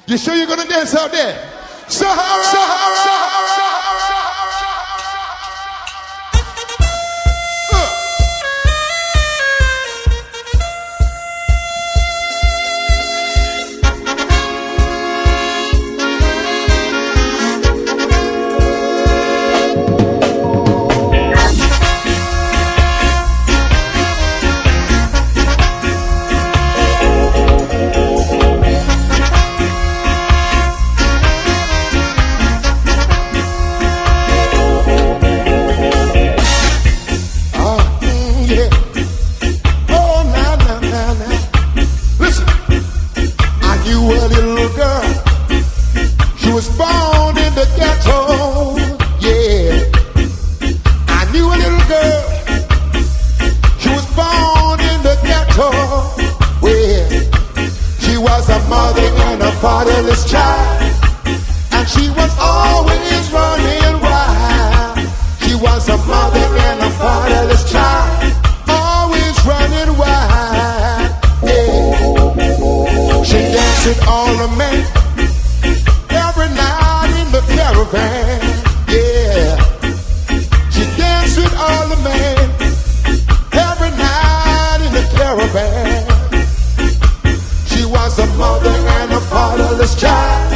You sure you're gonna dance out there? Sahara, Sahara, Sahara, Sahara. Fatherless child, and she was always running wild. She was a mother and a fatherless child, always running wild. Yeah. She danced with all the men every night in the caravan. Yeah. She danced with all the men every night in the caravan. She was a mother and a fatherless child,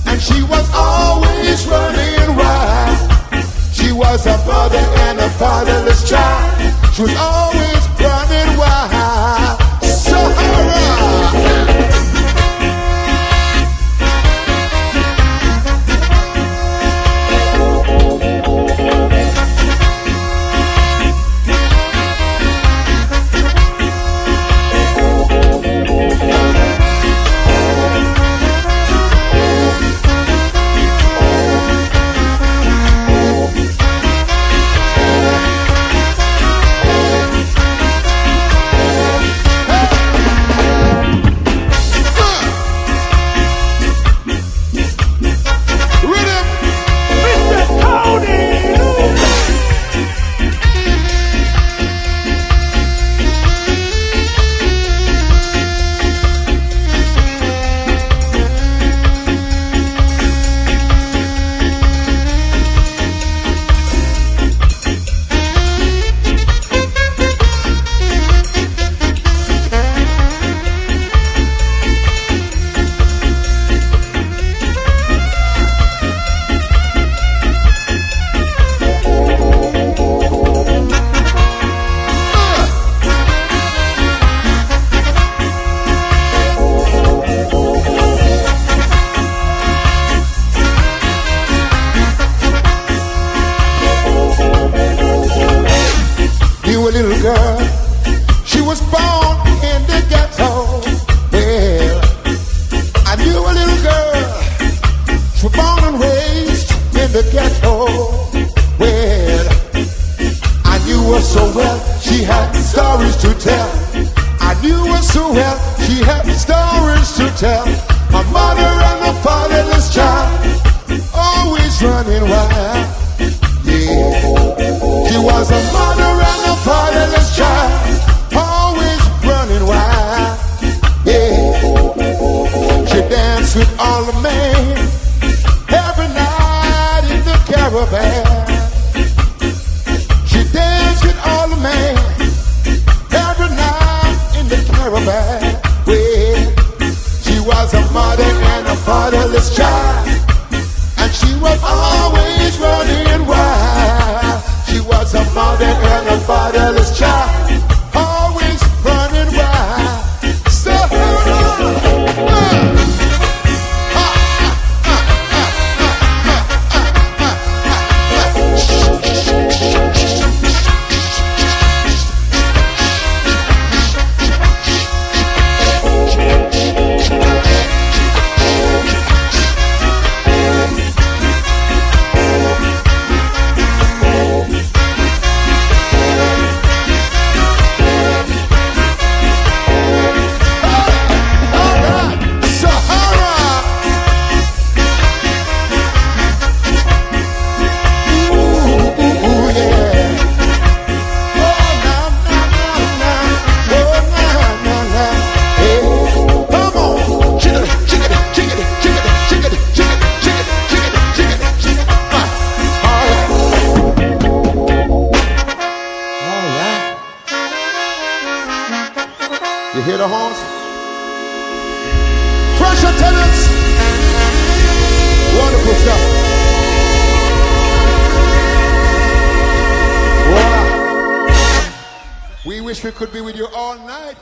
and she was always running wild. She was a mother and a fatherless child. She was always running wild. Sahara. You hear the horns? Fresh attendance. Wonderful stuff. Wow. We wish we could be with you all night.